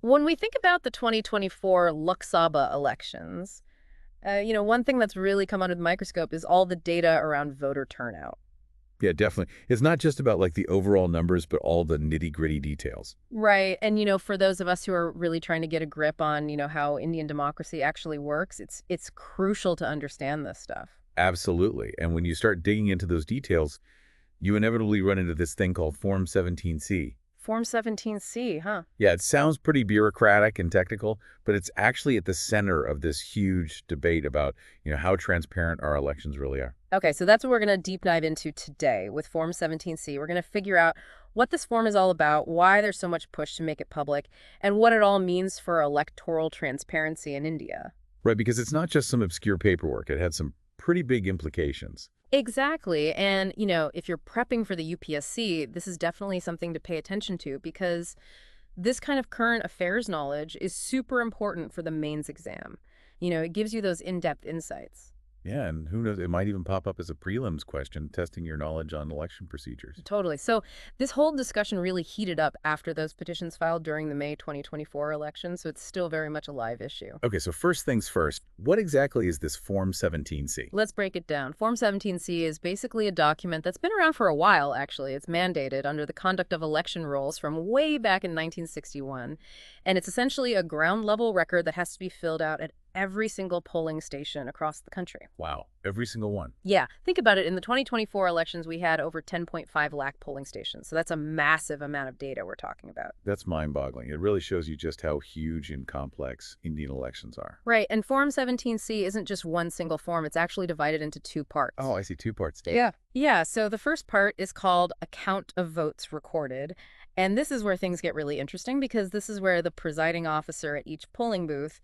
When we think about the 2024 Sabha elections, one thing that's really come under the microscope is all the data around voter turnout. Yeah, definitely. It's not just about like the overall numbers, but all the nitty-gritty details. Right. And, for those of us who are really trying to get a grip on, how Indian democracy actually works, it's crucial to understand this stuff. Absolutely. And when you start digging into those details, you inevitably run into this thing called Form 17C. Form 17C, huh? Yeah, it sounds pretty bureaucratic and technical, but it's actually at the center of this huge debate about, how transparent our elections really are. Okay, so that's what we're going to deep dive into today with Form 17C. We're going to figure out what this form is all about, why there's so much push to make it public, and what it all means for electoral transparency in India. Right, because it's not just some obscure paperwork. It had some pretty big implications. Exactly. And, if you're prepping for the UPSC, this is definitely something to pay attention to because this kind of current affairs knowledge is super important for the mains exam. It gives you those in-depth insights. Yeah, and who knows, it might even pop up as a prelims question, testing your knowledge on election procedures. Totally. So this whole discussion really heated up after those petitions filed during the May 2024 election, so it's still very much a live issue. Okay, so first things first, what exactly is this Form 17C? Let's break it down. Form 17C is basically a document that's been around for a while, actually. It's mandated under the conduct of election rules from way back in 1961, and it's essentially a ground-level record that has to be filled out at every single polling station across the country. Wow, every single one. Yeah, think about it. In the 2024 elections, we had over 10.5 lakh polling stations. So that's a massive amount of data we're talking about. That's mind-boggling. It really shows you just how huge and complex Indian elections are. Right, and Form 17C isn't just one single form. It's actually divided into two parts. Oh, I see, two parts. Yeah, so the first part is called a count of votes recorded. And this is where things get really interesting because this is where the presiding officer at each polling booth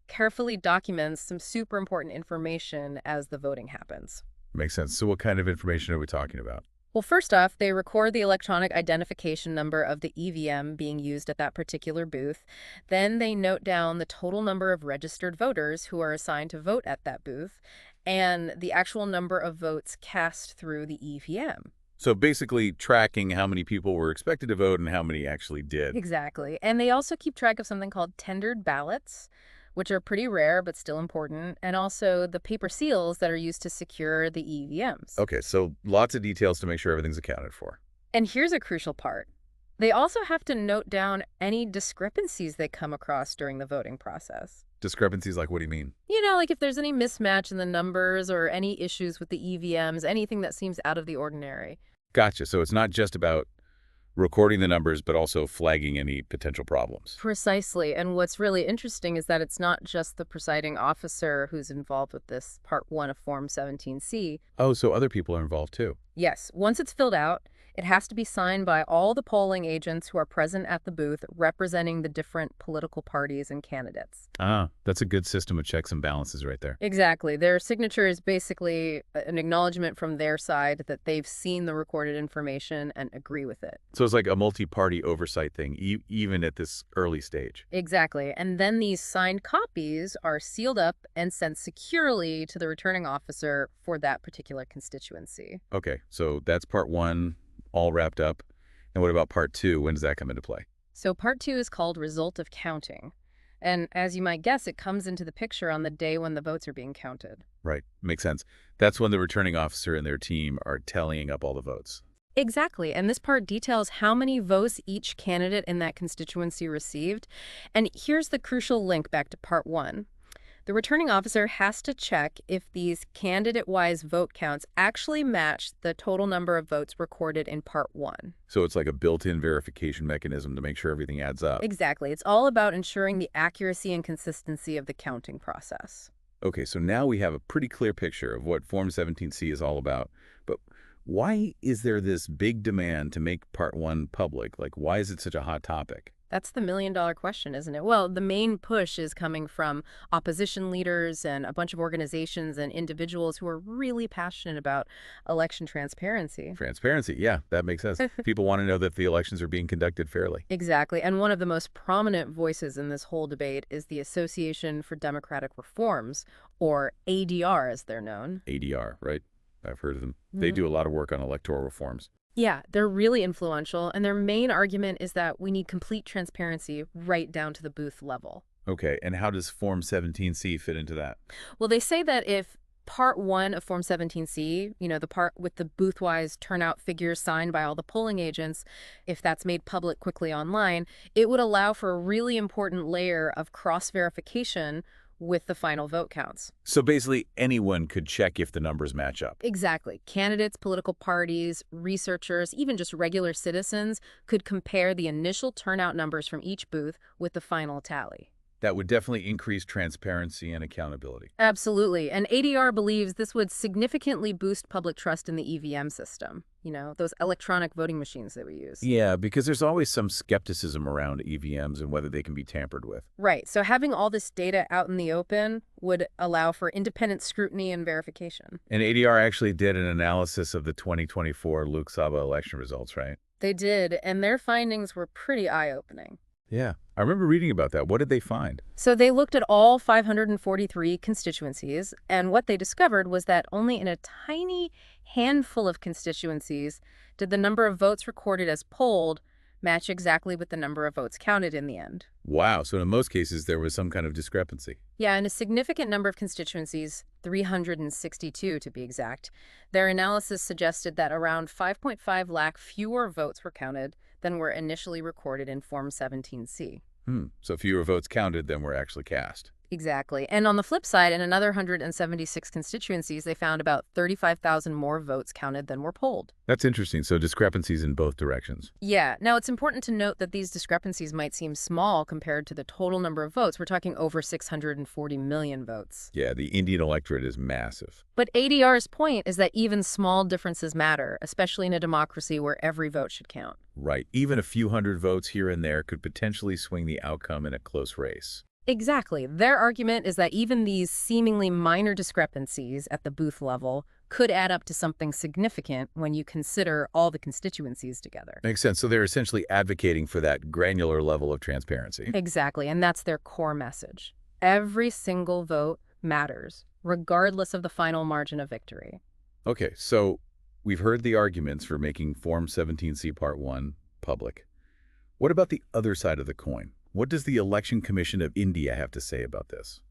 carefully documents some super important information as the voting happens. Makes sense. So what kind of information are we talking about? Well, first off, they record the electronic identification number of the EVM being used at that particular booth. Then they note down the total number of registered voters who are assigned to vote at that booth and the actual number of votes cast through the EVM. So basically tracking how many people were expected to vote and how many actually did. Exactly. And they also keep track of something called tendered ballots, which are pretty rare but still important, and also the paper seals that are used to secure the EVMs. Okay, so lots of details to make sure everything's accounted for. And here's a crucial part. They also have to note down any discrepancies they come across during the voting process. Discrepancies, like what do you mean? Like if there's any mismatch in the numbers or any issues with the EVMs, anything that seems out of the ordinary. Gotcha. So it's not just about recording the numbers, but also flagging any potential problems. Precisely. And what's really interesting is that it's not just the presiding officer who's involved with this Part 1 of Form 17C. Oh, so other people are involved too. Yes. Once it's filled out, it has to be signed by all the polling agents who are present at the booth representing the different political parties and candidates. Ah, that's a good system of checks and balances right there. Exactly. Their signature is basically an acknowledgement from their side that they've seen the recorded information and agree with it. So it's like a multi-party oversight thing, even at this early stage. Exactly. And then these signed copies are sealed up and sent securely to the returning officer for that particular constituency. Okay, so that's Part 1. All wrapped up. And what about Part 2? When does that come into play? So Part 2 is called result of counting. And as you might guess, it comes into the picture on the day when the votes are being counted. Right. Makes sense. That's when the returning officer and their team are tallying up all the votes. Exactly. And this part details how many votes each candidate in that constituency received. And here's the crucial link back to Part 1. The returning officer has to check if these candidate-wise vote counts actually match the total number of votes recorded in Part 1. So it's like a built-in verification mechanism to make sure everything adds up. Exactly. It's all about ensuring the accuracy and consistency of the counting process. Okay, so now we have a pretty clear picture of what Form 17C is all about. But why is there this big demand to make Part 1 public? Like, why is it such a hot topic? That's the million-dollar question, isn't it? Well, the main push is coming from opposition leaders and a bunch of organizations and individuals who are really passionate about election transparency. Transparency, yeah, that makes sense. People want to know that the elections are being conducted fairly. Exactly. And one of the most prominent voices in this whole debate is the Association for Democratic Reforms, or ADR as they're known. ADR, right? I've heard of them. They do a lot of work on electoral reforms. Yeah, they're really influential, and their main argument is that we need complete transparency right down to the booth level. Okay, and how does Form 17C fit into that? Well, they say that if Part 1 of Form 17C, the part with the booth-wise turnout figures signed by all the polling agents, if that's made public quickly online, it would allow for a really important layer of cross-verification with the final vote counts. So basically, anyone could check if the numbers match up. Exactly. Candidates, political parties, researchers, even just regular citizens could compare the initial turnout numbers from each booth with the final tally. That would definitely increase transparency and accountability. Absolutely. And ADR believes this would significantly boost public trust in the EVM system, those electronic voting machines that we use. Yeah, because there's always some skepticism around EVMs and whether they can be tampered with. Right. So having all this data out in the open would allow for independent scrutiny and verification. And ADR actually did an analysis of the 2024 Sabha election results, right? They did, and their findings were pretty eye-opening. Yeah, I remember reading about that. What did they find? So they looked at all 543 constituencies, and what they discovered was that only in a tiny handful of constituencies did the number of votes recorded as polled match exactly with the number of votes counted in the end. Wow, so in most cases there was some kind of discrepancy. Yeah, in a significant number of constituencies, 362 to be exact, their analysis suggested that around 5.5 lakh fewer votes were counted than were initially recorded in Form 17C. So fewer votes counted than were actually cast. Exactly. And on the flip side, in another 176 constituencies, they found about 35,000 more votes counted than were polled. That's interesting. So discrepancies in both directions. Yeah. Now, it's important to note that these discrepancies might seem small compared to the total number of votes. We're talking over 640 million votes. Yeah, the Indian electorate is massive. But ADR's point is that even small differences matter, especially in a democracy where every vote should count. Right. Even a few hundred votes here and there could potentially swing the outcome in a close race. Exactly. Their argument is that even these seemingly minor discrepancies at the booth level could add up to something significant when you consider all the constituencies together. Makes sense. So they're essentially advocating for that granular level of transparency. Exactly. And that's their core message. Every single vote matters, regardless of the final margin of victory. Okay, so we've heard the arguments for making Form 17C Part 1 public. What about the other side of the coin? What does the Election Commission of India have to say about this?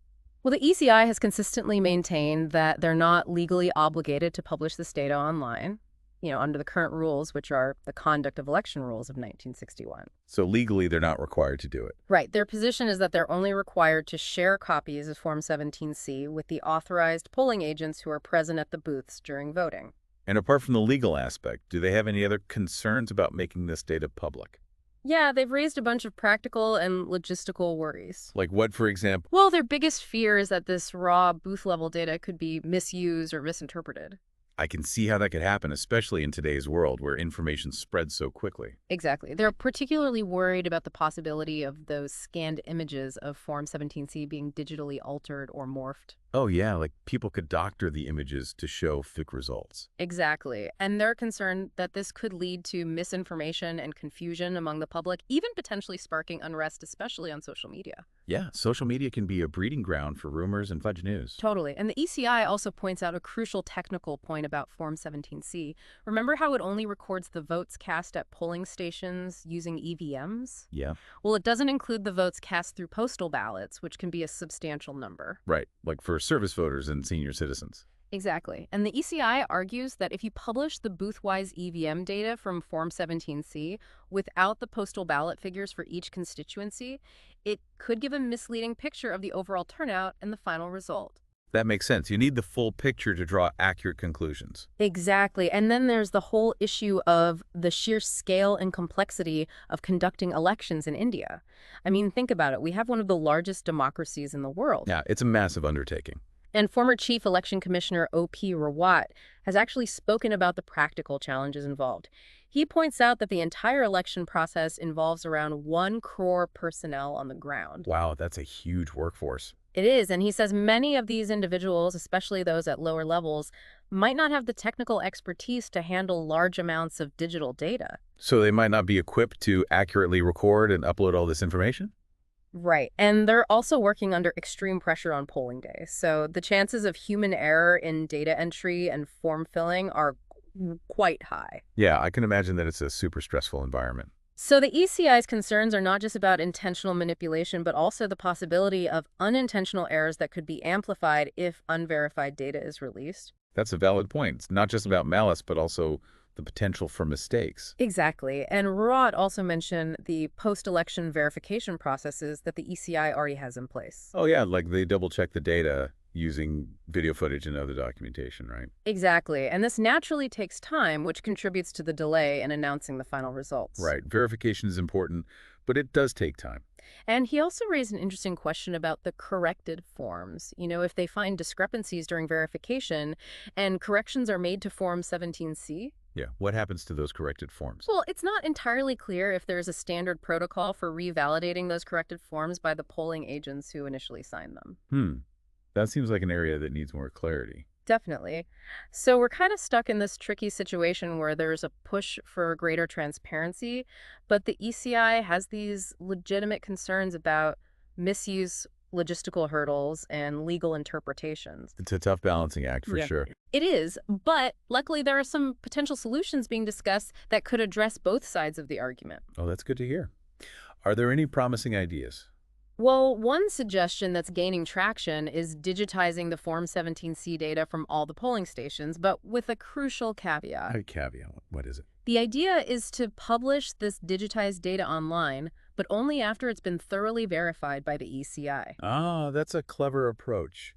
Well, the ECI has consistently maintained that they're not legally obligated to publish this data online, under the current rules, which are the Conduct of Election Rules of 1961. So legally, they're not required to do it. Right. Their position is that they're only required to share copies of Form 17C with the authorized polling agents who are present at the booths during voting. And apart from the legal aspect, do they have any other concerns about making this data public? Yeah, they've raised a bunch of practical and logistical worries. Like what, for example? Well, their biggest fear is that this raw booth-level data could be misused or misinterpreted. I can see how that could happen, especially in today's world where information spreads so quickly. Exactly. They're particularly worried about the possibility of those scanned images of Form 17C being digitally altered or morphed. Oh yeah, like people could doctor the images to show fake results. Exactly. And they're concerned that this could lead to misinformation and confusion among the public, even potentially sparking unrest, especially on social media. Yeah, social media can be a breeding ground for rumors and fudge news. Totally. And the ECI also points out a crucial technical point about Form 17C. Remember how it only records the votes cast at polling stations using EVMs? Yeah. Well, it doesn't include the votes cast through postal ballots, which can be a substantial number. Right, like for service voters and senior citizens. Exactly. And the ECI argues that if you publish the booth-wise EVM data from Form 17C without the postal ballot figures for each constituency, it could give a misleading picture of the overall turnout and the final result. That makes sense. You need the full picture to draw accurate conclusions. Exactly. And then there's the whole issue of the sheer scale and complexity of conducting elections in India. I mean, think about it. We have one of the largest democracies in the world. Yeah, it's a massive undertaking. And former Chief Election Commissioner O.P. Rawat has actually spoken about the practical challenges involved. He points out that the entire election process involves around 1 crore personnel on the ground. Wow, that's a huge workforce. It is, and he says many of these individuals, especially those at lower levels, might not have the technical expertise to handle large amounts of digital data. So they might not be equipped to accurately record and upload all this information? Right. And they're also working under extreme pressure on polling day. So the chances of human error in data entry and form filling are quite high. Yeah, I can imagine that it's a super stressful environment. So the ECI's concerns are not just about intentional manipulation, but also the possibility of unintentional errors that could be amplified if unverified data is released. That's a valid point. It's not just about malice, but also the potential for mistakes. Exactly. And Rod also mentioned the post-election verification processes that the ECI already has in place. Oh, yeah, like they double-check the data using video footage and other documentation, right? Exactly. And this naturally takes time, which contributes to the delay in announcing the final results. Right. Verification is important, but it does take time. And he also raised an interesting question about the corrected forms. If they find discrepancies during verification and corrections are made to Form 17C. Yeah. What happens to those corrected forms? Well, it's not entirely clear if there's a standard protocol for revalidating those corrected forms by the polling agents who initially signed them. That seems like an area that needs more clarity. Definitely. So we're kind of stuck in this tricky situation where there's a push for greater transparency, but the ECI has these legitimate concerns about misuse, logistical hurdles, and legal interpretations. It's a tough balancing act for sure. It is, but luckily there are some potential solutions being discussed that could address both sides of the argument. Oh, that's good to hear. Are there any promising ideas? Well, one suggestion that's gaining traction is digitizing the Form 17C data from all the polling stations, but with a crucial caveat. A caveat. What is it? The idea is to publish this digitized data online, but only after it's been thoroughly verified by the ECI. Ah, that's a clever approach.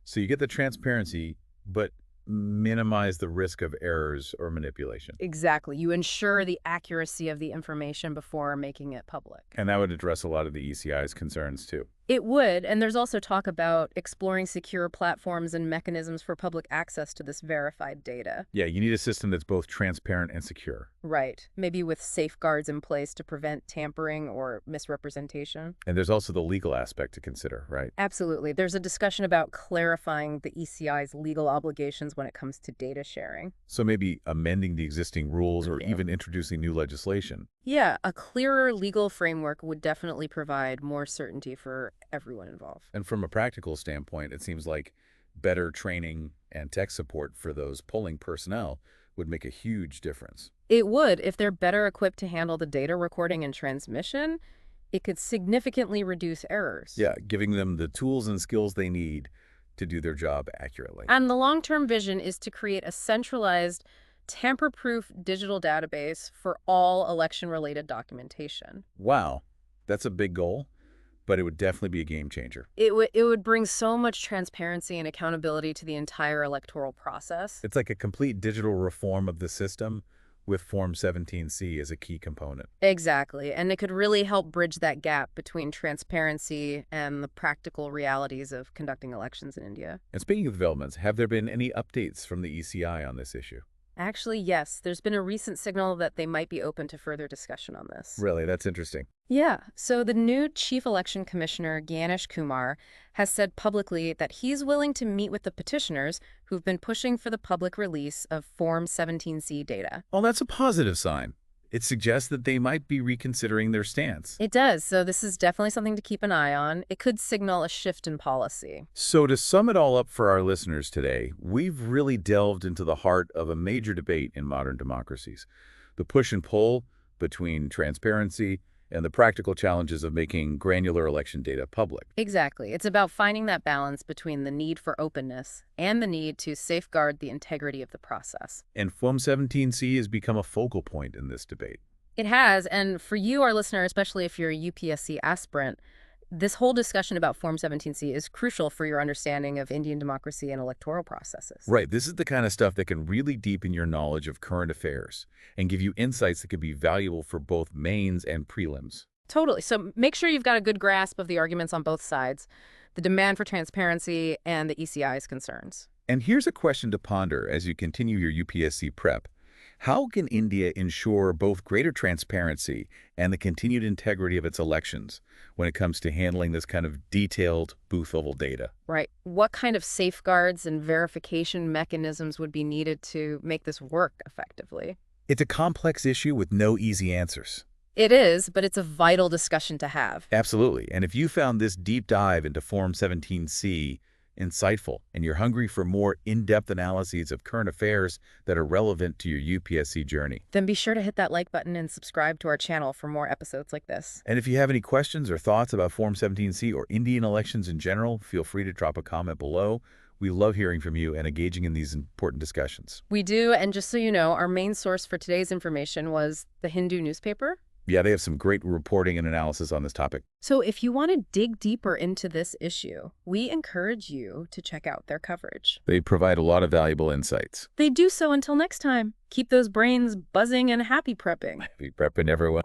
So you get the transparency, but minimize the risk of errors or manipulation. Exactly. You ensure the accuracy of the information before making it public. And that would address a lot of the ECI's concerns, too. It would, and there's also talk about exploring secure platforms and mechanisms for public access to this verified data. Yeah, you need a system that's both transparent and secure. Right. Maybe with safeguards in place to prevent tampering or misrepresentation. And there's also the legal aspect to consider, right? Absolutely. There's a discussion about clarifying the ECI's legal obligations when it comes to data sharing. So maybe amending the existing rules or even introducing new legislation. Yeah, a clearer legal framework would definitely provide more certainty for everyone involved. And from a practical standpoint, it seems like better training and tech support for those polling personnel would make a huge difference. It would. If they're better equipped to handle the data recording and transmission, it could significantly reduce errors. Yeah, giving them the tools and skills they need to do their job accurately. And the long-term vision is to create a centralized, tamper-proof digital database for all election-related documentation. Wow, that's a big goal, but it would definitely be a game changer. It would bring so much transparency and accountability to the entire electoral process. It's like a complete digital reform of the system with Form 17C as a key component. Exactly, and it could really help bridge that gap between transparency and the practical realities of conducting elections in India. And speaking of developments, have there been any updates from the ECI on this issue? Actually, yes. There's been a recent signal that they might be open to further discussion on this. Really? That's interesting. Yeah. So the new Chief Election Commissioner, Ganesh Kumar, has said publicly that he's willing to meet with the petitioners who've been pushing for the public release of Form 17C data. Well, that's a positive sign. It suggests that they might be reconsidering their stance. It does. So this is definitely something to keep an eye on. It could signal a shift in policy. So to sum it all up for our listeners today, we've really delved into the heart of a major debate in modern democracies, the push and pull between transparency and the practical challenges of making granular election data public. Exactly. It's about finding that balance between the need for openness and the need to safeguard the integrity of the process. And Form 17C has become a focal point in this debate. It has, and for you, our listener, especially if you're a UPSC aspirant, this whole discussion about Form 17C is crucial for your understanding of Indian democracy and electoral processes. Right. This is the kind of stuff that can really deepen your knowledge of current affairs and give you insights that could be valuable for both mains and prelims. Totally. So make sure you've got a good grasp of the arguments on both sides, the demand for transparency and the ECI's concerns. And here's a question to ponder as you continue your UPSC prep. How can India ensure both greater transparency and the continued integrity of its elections when it comes to handling this kind of detailed booth-level data? Right. What kind of safeguards and verification mechanisms would be needed to make this work effectively? It's a complex issue with no easy answers. It is, but it's a vital discussion to have. Absolutely. And if you found this deep dive into Form 17C insightful, and you're hungry for more in-depth analyses of current affairs that are relevant to your UPSC journey. Then be sure to hit that like button and subscribe to our channel for more episodes like this. And if you have any questions or thoughts about Form 17C or Indian elections in general, feel free to drop a comment below. We love hearing from you and engaging in these important discussions. We do, and just so you know, our main source for today's information was the Hindu newspaper. Yeah, they have some great reporting and analysis on this topic. So if you want to dig deeper into this issue, we encourage you to check out their coverage. They provide a lot of valuable insights. They do so. Until next time, keep those brains buzzing and happy prepping. Happy prepping, everyone.